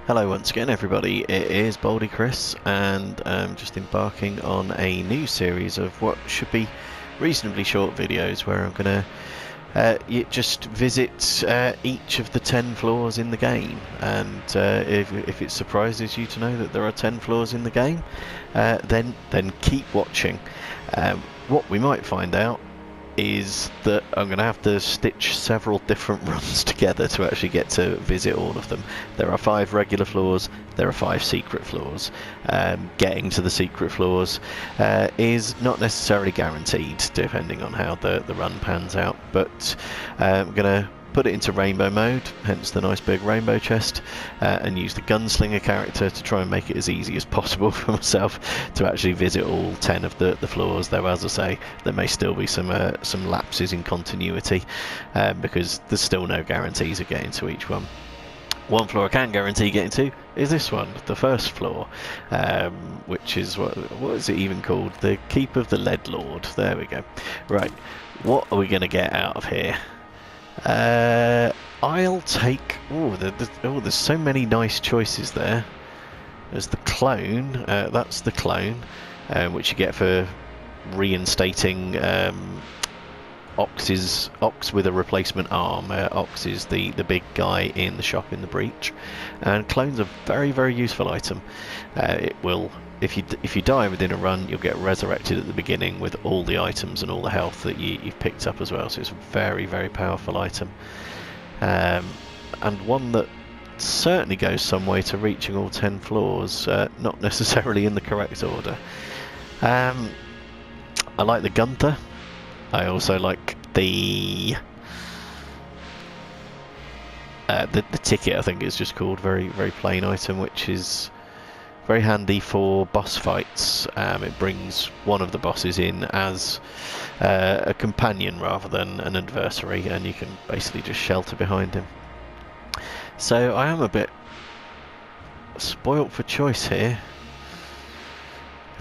Hello once again everybody, it is Baldy Chris and I'm just embarking on a new series of what should be reasonably short videos where I'm going to just visit each of the 10 floors in the game, and if it surprises you to know that there are 10 floors in the game, then keep watching. What we might find out is that I'm going to have to stitch several different runs together to actually get to visit all of them. There are 5 regular floors, there are 5 secret floors. Getting to the secret floors is not necessarily guaranteed depending on how the run pans out, but I'm going to put it into rainbow mode, hence the nice big rainbow chest, and use the gunslinger character to try and make it as easy as possible for myself to actually visit all 10 of the floors, though as I say there may still be some lapses in continuity because there's still no guarantees of getting to each one. One floor I can guarantee getting to is this one, the first floor, which is, what is it even called? The Keep of the Lead Lord. There we go. Right, what are we going to get out of here? I'll take... there's so many nice choices there. There's the clone, that's the clone, which you get for reinstating Ox with a replacement arm. Ox is the big guy in the shop in the breach, and clone's a very, very useful item. It will, if you die within a run, you'll get resurrected at the beginning with all the items and all the health that you've picked up as well, so it's a very, very powerful item, and one that certainly goes some way to reaching all 10 floors, not necessarily in the correct order. I like the Gunther. I also like the ticket, I think it's just called, very, very plain item, which is very handy for boss fights. It brings one of the bosses in as a companion rather than an adversary, and you can basically just shelter behind him. So I am a bit spoilt for choice here.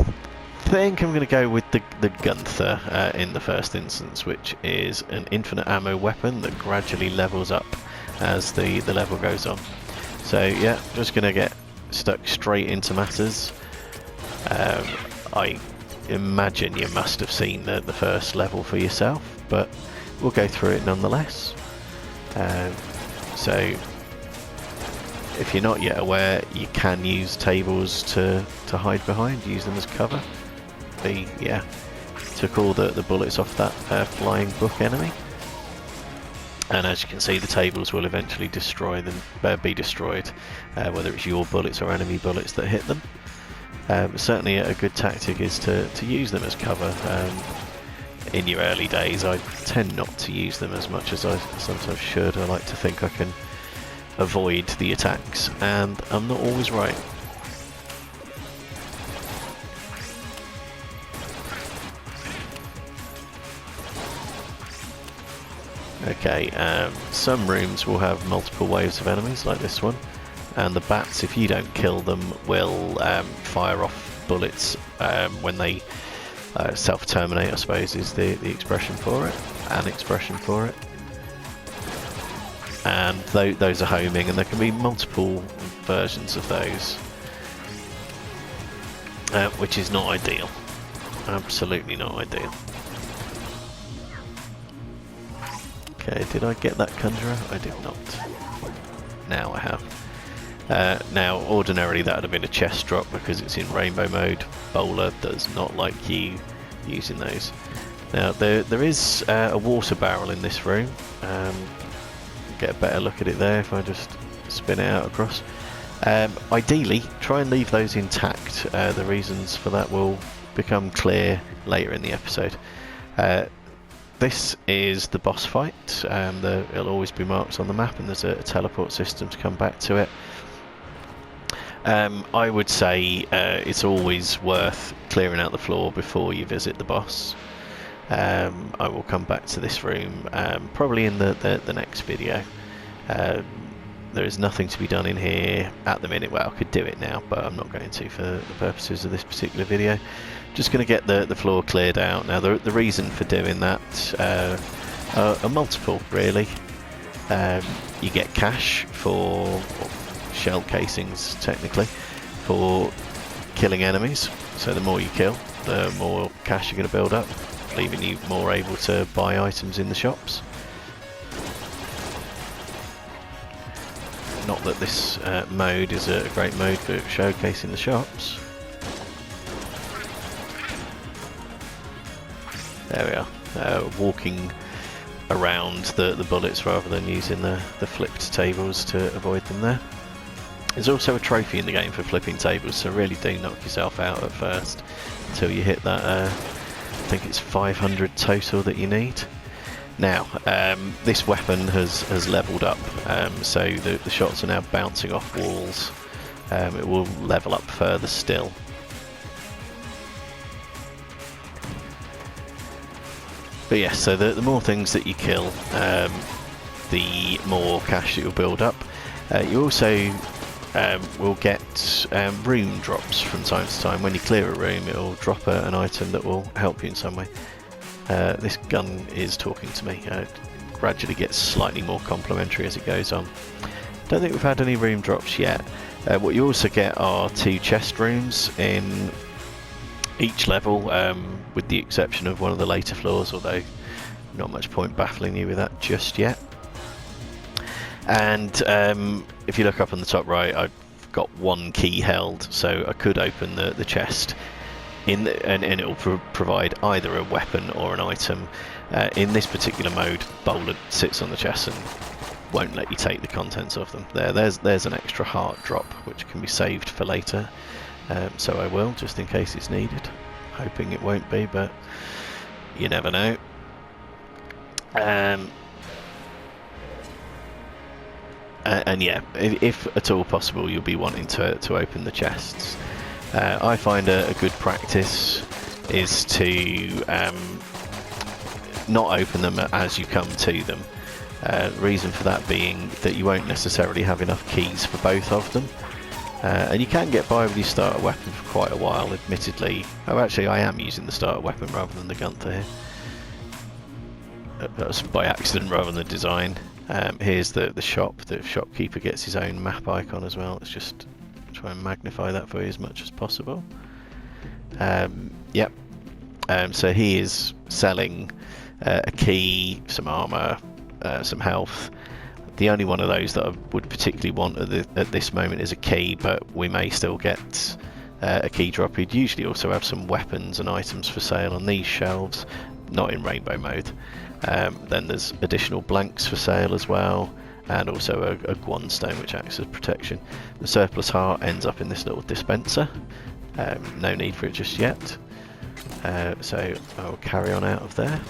I think I'm going to go with the Gunther in the first instance, which is an infinite ammo weapon that gradually levels up as the level goes on. So yeah, just going to get stuck straight into matters. I imagine you must have seen the first level for yourself, but we'll go through it nonetheless. So if you're not yet aware, you can use tables to hide behind, use them as cover. Took all the bullets off that flying book enemy, and as you can see, the tables will eventually be destroyed, whether it's your bullets or enemy bullets that hit them. Certainly a good tactic is to use them as cover. In your early days I tend not to use them as much as I sometimes should. I like to think I can avoid the attacks, and I'm not always right. Okay, some rooms will have multiple waves of enemies like this one, and the bats, if you don't kill them, will fire off bullets when they self-terminate, I suppose is the expression for it, and those are homing, and there can be multiple versions of those, which is not ideal, absolutely not ideal. Okay, did I get that conjurer? I did not. Now I have. Now, ordinarily that would have been a chest drop because it's in rainbow mode. Bowler does not like you using those. Now, there is a water barrel in this room. Get a better look at it there if I just spin it out across. Ideally, try and leave those intact. The reasons for that will become clear later in the episode. This is the boss fight. It'll always be marked on the map, and there's a teleport system to come back to it. I would say it's always worth clearing out the floor before you visit the boss. I will come back to this room probably in the next video. There is nothing to be done in here at the minute. Well, I could do it now, but I'm not going to for the purposes of this particular video. Just going to get the floor cleared out. Now, the reason for doing that are multiple, really. You get cash for shell casings technically for killing enemies. So the more you kill, the more cash you're going to build up, leaving you more able to buy items in the shops. Not that this mode is a great mode for showcasing the shops. There we are, walking around the bullets rather than using the flipped tables to avoid them there. There's also a trophy in the game for flipping tables, so really do knock yourself out at first until you hit that, I think it's 500 total that you need. Now, this weapon has leveled up, so the shots are now bouncing off walls. It will level up further still. But yes, so the more things that you kill, the more cash that you'll build up. You also will get room drops from time to time. When you clear a room, it will drop an item that will help you in some way. This gun is talking to me. It gradually gets slightly more complimentary as it goes on. Don't think we've had any room drops yet. What you also get are 2 chest rooms in each level, with the exception of one of the later floors, although not much point baffling you with that just yet. And if you look up on the top right, I've got 1 key held, so I could open the chest and it will provide either a weapon or an item. In this particular mode, Bowler sits on the chest and won't let you take the contents of them. There's an extra heart drop which can be saved for later, so I will, just in case it's needed. Hoping it won't be, but you never know. And yeah, if at all possible, you'll be wanting to open the chests. I find a good practice is to not open them as you come to them. Reason for that being that you won't necessarily have enough keys for both of them. And you can get by with your starter weapon for quite a while, admittedly. Oh, actually, I am using the starter weapon rather than the Gunther here. That was by accident rather than the design. Here's the shop. The shopkeeper gets his own map icon as well. Let's just try and magnify that for you as much as possible. Yep. So he is selling a key, some armour, some health. The only one of those that I would particularly want at this moment is a key, but we may still get a key drop. He'd usually also have some weapons and items for sale on these shelves, not in rainbow mode. Then there's additional blanks for sale as well, and also a Guan stone which acts as protection. The surplus heart ends up in this little dispenser. No need for it just yet, so I'll carry on out of there.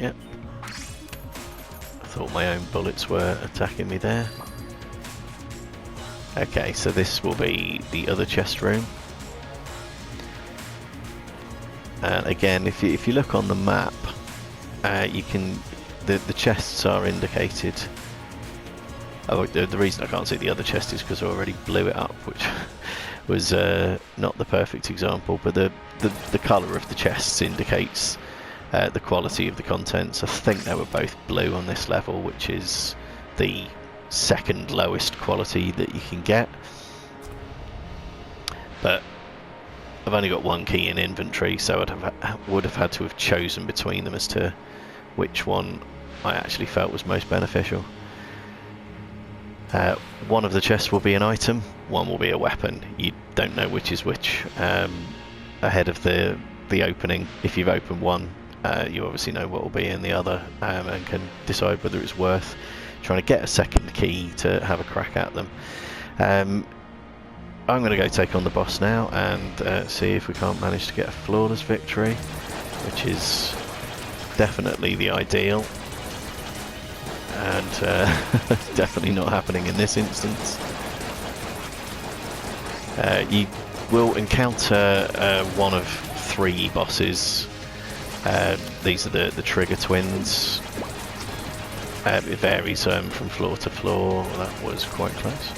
Yep. I thought my own bullets were attacking me there. Okay, so this will be the other chest room. And again, if you look on the map, you can the chests are indicated. Oh, the reason I can't see the other chest is because I already blew it up, which was not the perfect example. But the colour of the chests indicates the quality of the contents. I think they were both blue on this level, which is the second lowest quality that you can get. But I've only got 1 key in inventory, so would have had to have chosen between them as to which one I actually felt was most beneficial. One of the chests will be an item, one will be a weapon. You don't know which is which ahead of the opening. If you've opened one, you obviously know what will be in the other, and can decide whether it's worth trying to get a second key to have a crack at them. I'm going to go take on the boss now and see if we can't manage to get a flawless victory, which is definitely the ideal, and definitely not happening in this instance. You will encounter one of 3 bosses. These are the trigger twins. It varies from floor to floor. That was quite close.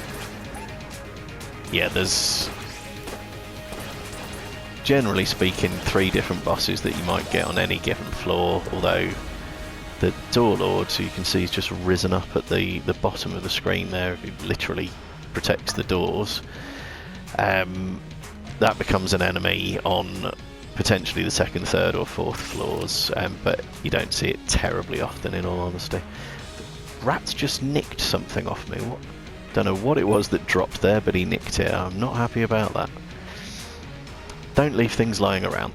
Yeah, there's, generally speaking, 3 different bosses that you might get on any given floor, although The Door Lord, so you can see, he's just risen up at the bottom of the screen there. He literally protects the doors. That becomes an enemy on potentially the second, third or fourth floors, but you don't see it terribly often, in all honesty. The rat's just nicked something off me. Don't know what it was that dropped there, but he nicked it. I'm not happy about that. Don't leave things lying around.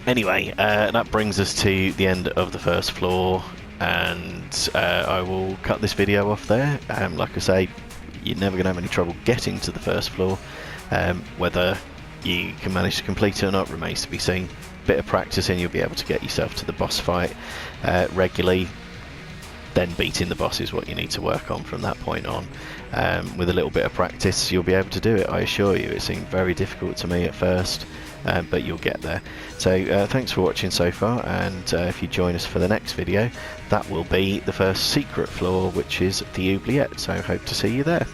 Anyway, that brings us to the end of the first floor, and I will cut this video off there. Like I say, you're never going to have any trouble getting to the first floor. Whether you can manage to complete it or not remains to be seen. Bit of practice and you'll be able to get yourself to the boss fight regularly. Then beating the boss is what you need to work on from that point on. With a little bit of practice you'll be able to do it, I assure you. It seemed very difficult to me at first, but you'll get there. So thanks for watching so far, and if you join us for the next video, that will be the first secret floor, which is the oubliette, so hope to see you there.